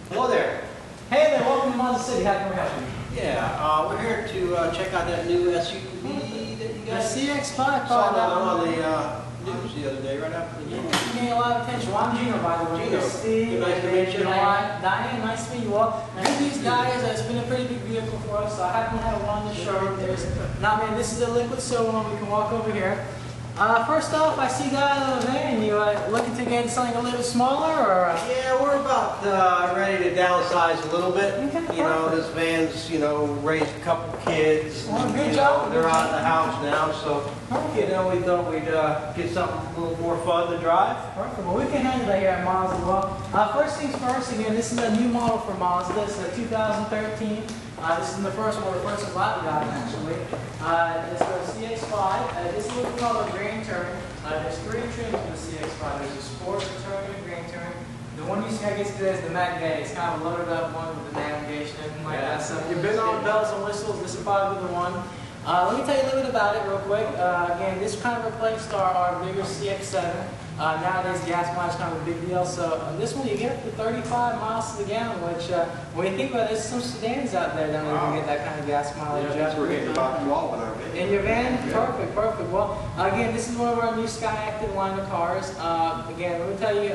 Hello there. Hey there, welcome to Mazda City. How can we help you? Yeah, we're here to check out that new SUV that you The guys CX5. saw that on the news the other day, right after the Yeah, news. it's getting a lot of attention. Well, I'm Gino, by the way. Gino. Steve, Nice to meet you. Diane, nice to meet you all. Now, these guys, it's been a pretty big vehicle for us, so I happen to have one to show you. Now, man, this is a liquid silver one. We can walk over here. First off, I see you guys on the van. You looking to get something a little smaller, or? Yeah, we're about ready to downsize a little bit. Okay, you know, this van's, raised a couple kids. Well, good you job. know, they're out of the house now, so, we thought we'd get something a little more fun to drive. Perfect. Well, we can handle that here at Mazda. Well, first things first, again, this is a new model for Mazda. It's a 2013. This is the first one, the first one I've got actually. It's a CX5. This is what we call a Grand Touring. There's three trims in the CX5. There's a Sport, a Touring, and a Grand Touring. The one you see, I guess, today is the Mac Daddy. It's kind of a loaded up one with the navigation and everything like that. So if you're big on bells and whistles, this will probably be the one. Let me tell you a little bit about it real quick. Again, this kind of replaced our bigger CX7. Nowadays, gas mileage is kind of a big deal. So this one, you get up to 35 miles to the gallon, which when you think about it, there's some sedans out there that don't even get that kind of gas mileage. Yeah, we're getting about 12 in our van. In your van? Yeah. Perfect, perfect. Well, again, this is one of our new Skyactiv line of cars. Again, let me tell you,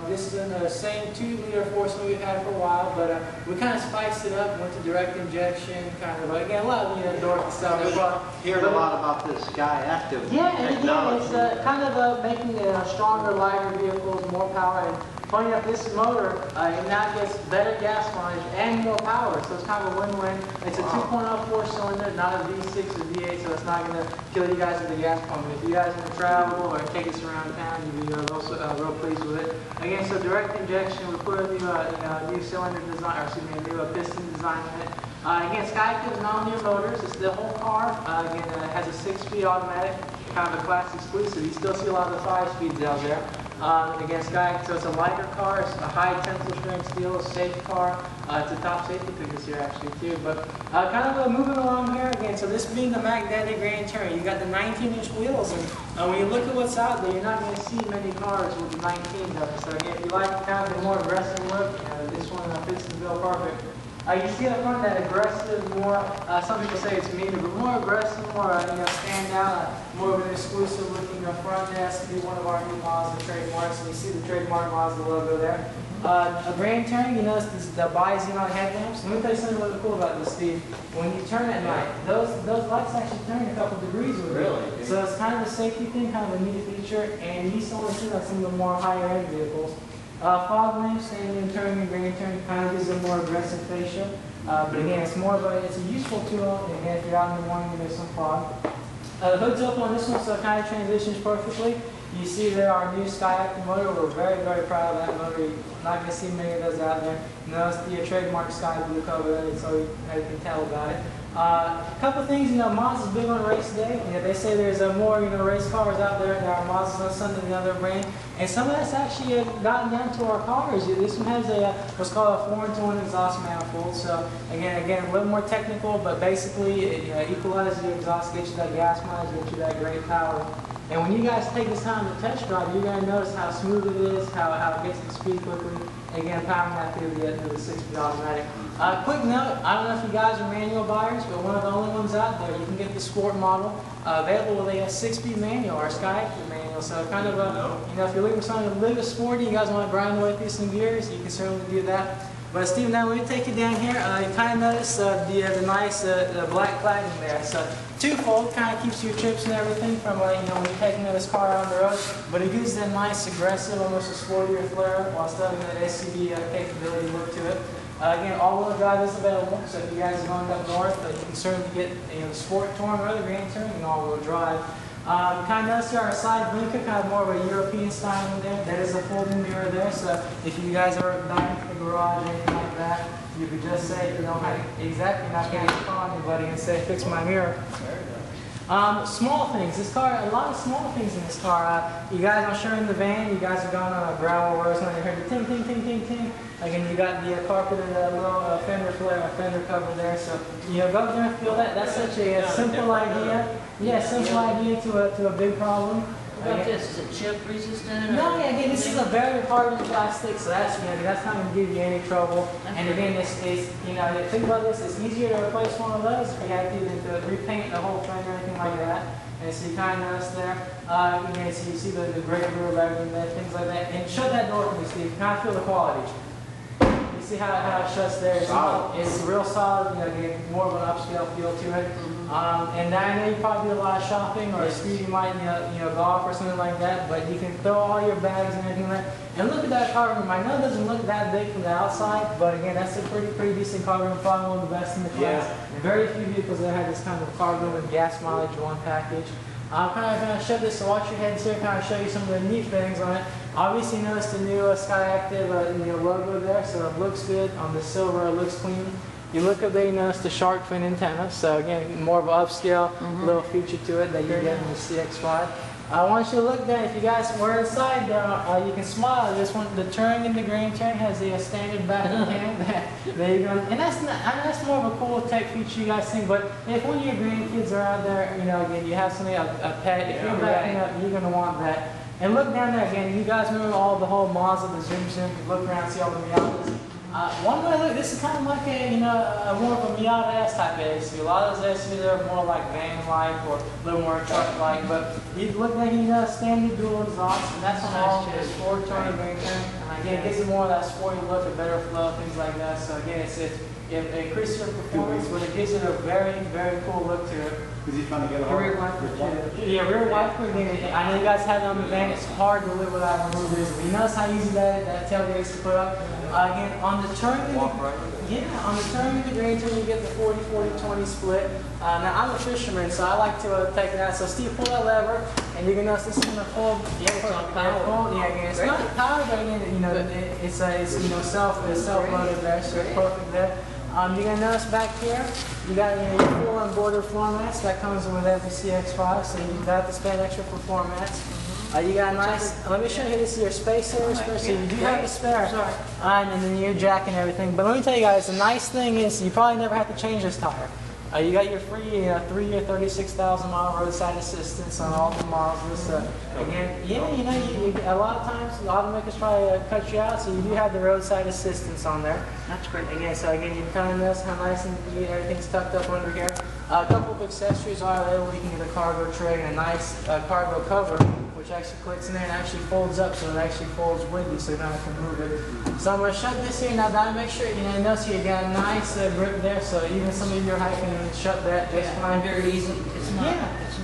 this is in the same 2-liter 4-cylinder we've had for a while, but we kind of spiced it up, went to direct injection, kind of, again, a lot of dorky stuff. Hearing a lot about this Skyactiv Yeah, technology. it's kind of making stronger, lighter vehicles, more power. And funny enough, this motor, it now gets better gas mileage and more power, so it's kind of a win-win. It's a 2.0 4-cylinder, not a V6 or V8, so it's not going to kill you guys with the gas pump. If you guys want to travel or take us around town, you'll be real pleased with it. Again, so direct injection, we put a new cylinder design, or excuse me, a new piston design in it. Again, Skyactiv is not only motors, it's the whole car. Again, it has a 6-speed automatic, kind of a class exclusive. You still see a lot of the 5-speeds out there. Again, Skyactiv, so it's a lighter car, it's a high tensile strength steel, a safe car. It's a top safety pick here actually too. But kind of moving along here again, so this being the Mac Daddy Grand Touring, you got the 19-inch wheels, and when you look at what's out there, you're not going to see many cars with the 19s up. So again, if you like kind of the more aggressive look, this one fits the bill perfect. You see up front that aggressive, more, some people say it's meaner, but more aggressive, more stand out, more of an exclusive looking front. That has to be one of our new Mazda trademarks. So you see the trademark Mazda logo there. A Grand Touring, you notice the bi-xenon headlamps. Let me tell you something really cool about this, Steve. When you turn at night, those lights actually turn a couple degrees with it. Really? So it's kind of a safety thing, kind of a neat feature, and you still see that some of the more higher-end vehicles. Fog lamps, standing turning, Grand Touring kind of gives a more aggressive fascia. But again, it's more of it's a useful tool. And again, if you're out in the morning and there's some fog. The hood's open on this one, so it kind of transitions perfectly. You see there our new Skyactiv motor. We're very, very proud of that motor. You're not going to see many of those out there. Notice the trademark sky blue cover there, so you can tell about it. A couple things, Mazda's big on race day. They say there's more, race cars out there than our Mazda's on Sunday than other brand. And some of that's actually gotten down to our cars. This one has what's called a 4-in-1 exhaust manifold. So again, a little more technical, but basically it equalizes your exhaust, gets you that gas mileage, gets you that great power. And when you guys take this time to test drive, you're going to notice how smooth it is, how it gets to speed quickly. Again, powering that through the 6-speed automatic. Quick note, I don't know if you guys are manual buyers, but one of the only ones out there, you can get the Sport model available with a 6-speed manual or a Skyactiv manual. So kind of, if you're looking for something a little sporty, you guys want to grind away through some gears, you can certainly do that. But Steve, now when we take you down here, you kind of notice the nice black cladding there. So twofold, kind of keeps your trips and everything from when you're taking this car on the road. But it gives that nice, aggressive, almost a sportier flair while still having that SUV capability look to it. Again, all-wheel drive is available, so if you guys are going up north, you can certainly get the Sport Touring or the Grand Touring and all-wheel drive. Kind of notice there our side blinker, kind of more of a European style in there. There is a folding mirror there, so if you guys are back into the garage or anything like that, you could just say, not going to call anybody and say, fix my mirror. Small things. This car, a lot of small things in this car. You guys, I'm sure in the van, you guys are going on a gravel road, and you heard the ting, ting, ting, ting, ting. Again, you got the carpeted little fender flare, fender cover there. So, go up there and feel that. That's such a simple idea. Yeah, simple idea to a big problem. What about this? Is it chip resistant? No, or yeah, again, this is a anything? very hardened plastic, so that's not going to give you any trouble. And again, it's think about this, it's easier to replace one of those if you had to repaint the whole thing or anything like that. And so you kind of notice there, again, so you see the gray grill lettering there, things like that. And shut that door for me, Steve. Kind of feel the quality. You see how it shuts there? It's real solid, again, more of an upscale feel to it. And I know you probably do a lot of shopping, or Steve, you might golf or something like that, but you can throw all your bags and everything like that. And look at that cargo room. I know it doesn't look that big from the outside, but again, that's a pretty decent cargo room, probably one of the best in the class. Yeah. Very few vehicles that have this kind of cargo room and gas mileage one package. I'm kind of show this, so watch your heads here, kind of show you some of the neat things on it. Obviously, you notice the new Sky Active logo there, so it looks good on the silver, it looks clean. You look up there, you notice the shark fin antenna, so again, more of an upscale little feature to it that you get in the CX5. I want you to look there. If you guys were inside there, you can smile. This one, the Touring and the Grand Touring has the standard back hand. There you go. And that's more of a cool tech feature you guys think. But if one of your grandkids are out there, again, you have something, a pet, if you're backing up, you're going to want that. And look down there again. You guys remember the whole Mazda, the zoom, look around, see all the Miatas. One way to look, this is kind of like more of a Miata-esque type of SUV. A lot of those SUVs are more like van-like or a little more truck-like, but you look like standard dual exhaust, and that's on all of this Ford Touring Grand Touring. Again, it gives it more of that sporty look, a better flow, things like that. So again, it increases your performance, but it gives it a very, very cool look to it. Is he trying to get a rear wiper? Yeah, rear wiper. Again, I know you guys have it on the van. It's hard to live without removing this, but you notice how easy that tailgate is to put up. Again, on the Touring, on the Touring and the Grand Touring, you get the 40-40-20 split. Now I'm a fisherman, so I like to take it out. So Steve, pull that lever, and you can notice this is going to fold. Yeah, it's on power. Yeah, again, it's not power, but again, it's self-loaded there, so it's perfect there. You're going to notice back here, you got your full on border floor mats that comes with every CX5, so you don't have to spend extra for floor mats. You got a nice, let me show you, this is your space area, so you do have a spare, and then your jack and everything. But let me tell you guys, the nice thing is you probably never have to change this tire. You got your free 3-year, 36,000-mile roadside assistance on all the models. Again, a lot of times the automakers try to cut you out, so you do have the roadside assistance on there. That's great. Again, so again, you can kind of notice how nice and neat everything's tucked up under here. A couple of accessories are available. You can get a cargo tray and a nice cargo cover, which actually clicks in there and actually folds up, so it actually folds with you, so you don't have to move it. So I'm going to shut this here now down. Make sure notice you got a nice grip there, so even some of your hiking can shut that just fine. Very easy. It's not.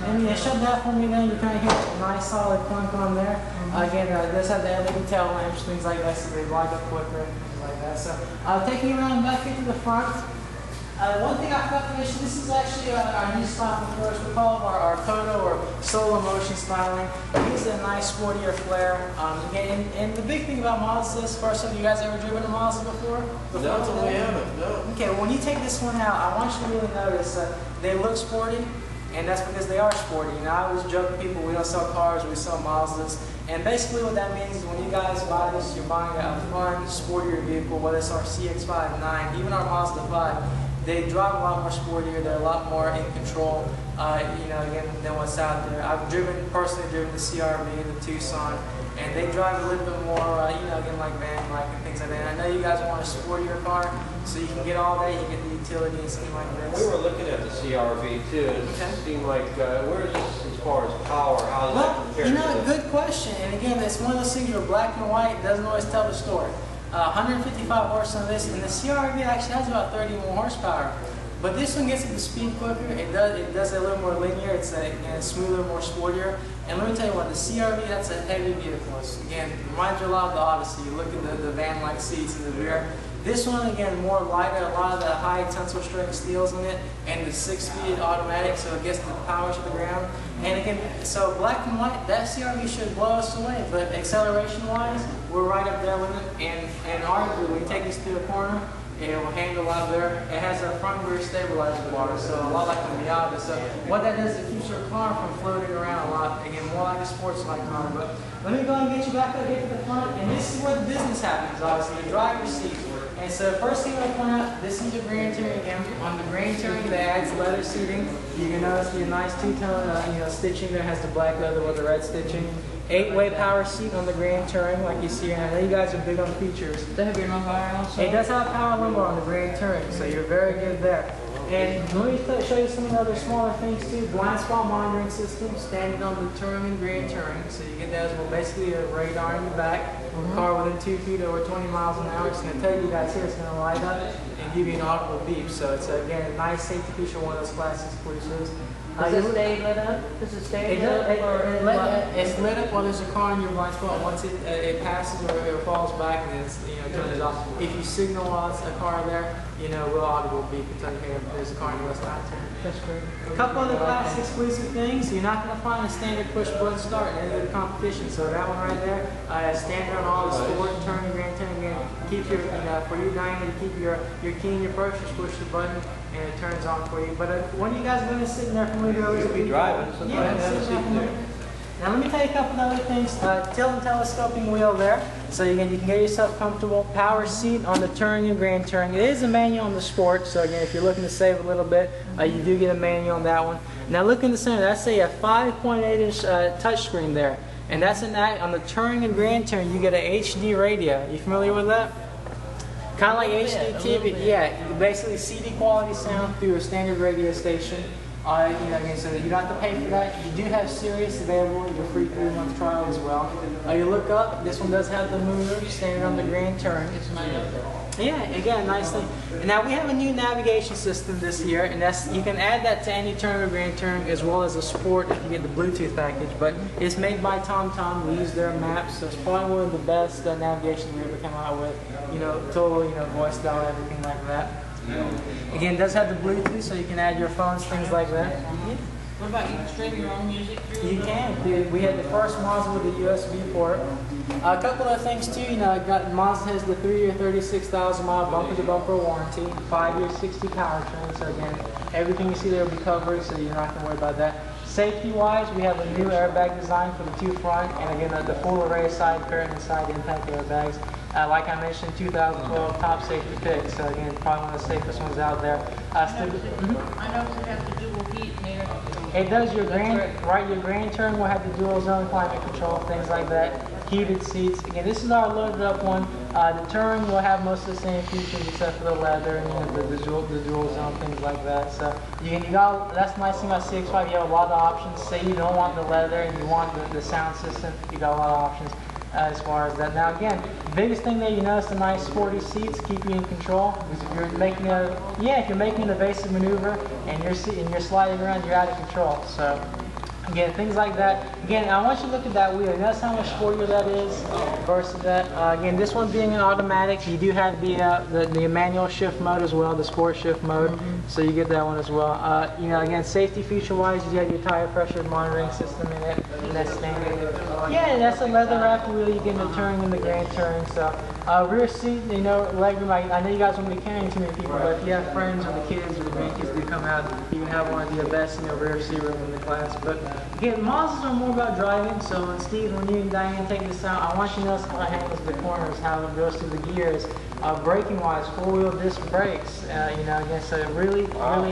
And shut that for me. Then you kind of hear a nice solid clunk on there. Again, it does have the LED tail lamps, things like that, so they light up quicker and things like that. So taking you around back here to the front. One thing I forgot to mention, this is actually our new styling first. We call it our Kodo or solo motion styling. It gives it a nice sportier flair. Again, and the big thing about Mazda is, first of all, you guys ever driven a Mazda before? No, we haven't, no. Okay, well, when you take this one out, I want you to really notice they look sporty, and that's because they are sporty. I always joke with people, we don't sell cars, we sell Mazdas. And basically what that means is when you guys buy this, you're buying a fun, sportier vehicle, whether it's our CX5, 9, even our Mazda 5. They drive a lot more sportier, they're a lot more in control, again, than what's out there. I've personally driven the CRV and the Tucson, and they drive a little bit more, again, like van-like and things like that. And I know you guys want a sportier car, so you can get all that, you get the utility and something like this. We were looking at the CRV too. It seemed like, where is this as far as power? How does that compare to the... Good question. And again, it's one of those things where black and white doesn't always tell the story. 155 horse on this, and the CRV actually has about 30 more horsepower. But this one gets at the speed quicker. It does it a little more linear. It's smoother, more sportier. And let me tell you what, the CRV, that's a heavy vehicle. Again, reminds you a lot of the Odyssey. You look at the van-like seats in the rear. This one, again, more lighter, a lot of the high tensile strength steels in it, and the 6-speed automatic, so it gets the power to the ground. And again, so black and white, that CRV should blow us away, but acceleration-wise, we're right up there with it. And arguably, when you take this to the corner, it will handle out there. It has a front rear stabilizer bar, so a lot like the Miata. So what that does, it keeps your car from floating around a lot. Again, more like a sports-like car. But let me go and get you back up here to the front, and this is where the business happens, obviously. The driver's seat. And so first thing I'm going to point out, this is the Grand Touring again. On the Grand Touring, they adds leather seating. You can notice the nice two-tone stitching there has the black leather with the red stitching. 8-way power seat on the Grand Touring, like you see, and I know you guys are big on features. Does it have your lumbar also? It does have power lumbar on the Grand Touring, so you're very good there. And let me show you some of the other smaller things too. Blind spot monitoring system, standing on the Touring and Grand Touring, so you get that as well. Basically a radar in the back. Car within 2 feet over 20 miles an hour. It's going to tell you guys here, it's going to light up and give you an audible beep. So it's again a nice safety feature, one of those classic exclusives. Does it stay lit up? Does it stay lit up? It's lit up while there's a car in your blind spot. Once it passes or it falls back, and it's turns off. If you signal while it's a car there, we'll audible beep and tell you, hey, there's a car in the west side. That's great. A couple other classic exclusive things. You're not going to find a standard push button start in the competition. So that one right there, standard on all the sport, turn, grand turn again. Keep your, for you Diana, to keep your key in your purse, just push the button and it turns on for you. But when you guys are going to sit in there for maybe You'll be driving, so yeah, now let me tell you a couple of other things. Tilt and telescoping wheel there, so you can get yourself comfortable. Power seat on the Touring and Grand Touring. It is a manual on the Sport, so again, if you're looking to save a little bit, you do get a manual on that one. Now look in the center. That's a 5.8-inch touchscreen there, and that's on the Touring and Grand Touring. You get an HD radio. You familiar with that? Kind of like HD TV. Yeah, basically CD quality sound through a standard radio station. Again, so you don't have to pay for that. You do have Sirius available, your free 3-month trial as well. You look up, this one does have the motor standing on the Grand Touring. It's made up there. Yeah, again, nice thing. And now we have a new navigation system this year, and you can add that to any Touring or Grand Touring as well as a Sport if you get the Bluetooth package. But it's made by TomTom. We use their maps, so it's probably one of the best navigations we ever come out with. Total, voice dial, everything like that. Again, it does have the Bluetooth, so you can add your phones, things like that. What about you can stream your own music through? You can. We had the first Mazda with a USB port. A couple of things too, Mazda has the 3-year, 36,000-mile bumper-to-bumper warranty, 5-year, 60 powertrain. So again, everything you see there will be covered, so you're not going to worry about that. Safety-wise, we have a new airbag design for the 2 front, and again, the full array of side curtain and side impact airbags. Like I mentioned, 2012 top safety pick. So again, probably one of the safest ones out there. I know it has the dual heat and air. It does. Your Grand Touring will have the dual zone climate control, things like that. Heated seats. Again, this is our loaded up one. The Touring will have most of the same features except for the leather and the dual zone, things like that. So that's the nice thing about CX5. You have a lot of options. Say you don't want the leather and you want the sound system, you got a lot of options. As far as that. Now again, the biggest thing there, you notice the nice sporty seats keep you in control. Because if you're making an evasive maneuver and you're sliding around, you're out of control. So again, things like that. Again, I want you to look at that wheel. You notice how much sportier that is versus that. Again, this one being an automatic, you do have the manual shift mode as well, the sport shift mode. So you get that one as well. Again, safety feature-wise, you have your tire pressure monitoring system in it, and that's standard. Yeah, that's a leather-wrapped wheel. You get in the Touring and the Grand Touring. So rear seat, legroom. I know you guys won't be carrying too many people, but if you have friends or the kids or the grandkids do come out, you can have one of the best rear seat room in the class. But again, Mazdas are more about driving. So Steve, when you and Diane take this out, I want you to notice how it handles the corners, how it goes through the gears. Braking-wise, 4-wheel disc brakes. Again, so it really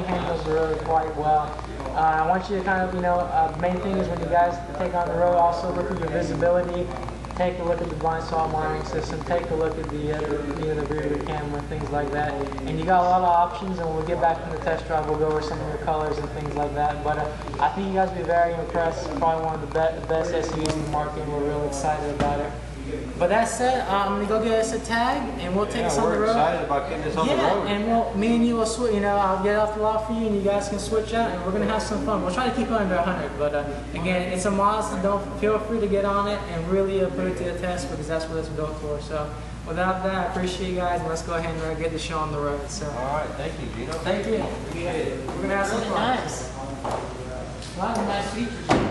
handles the road quite well. I want you to kind of, main thing is when you guys take on the road, also look at your visibility. Take a look at the blind spot monitoring system. Take a look at the rear view camera, things like that. And you got a lot of options. And when we get back from the test drive, we'll go over some of your colors and things like that. But I think you guys will be very impressed. Probably one of the best SUVs in the market. And we're really excited about it. But that said, I'm gonna go get us a tag, and we'll take us on the road. We're excited about getting this on the road. And me and you will switch. I'll get off the lot for you, and you guys can switch out, and we're gonna have some fun. We'll try to keep it under 100, but again, it's a Mazda. Don't feel free to get on it and really put it to the test because that's what it's built for. So, without that, I appreciate you guys, and let's go ahead and get the show on the road. So, all right, thank you, Gino. Thank you. We're gonna have some fun. Nice. A lot of nice features.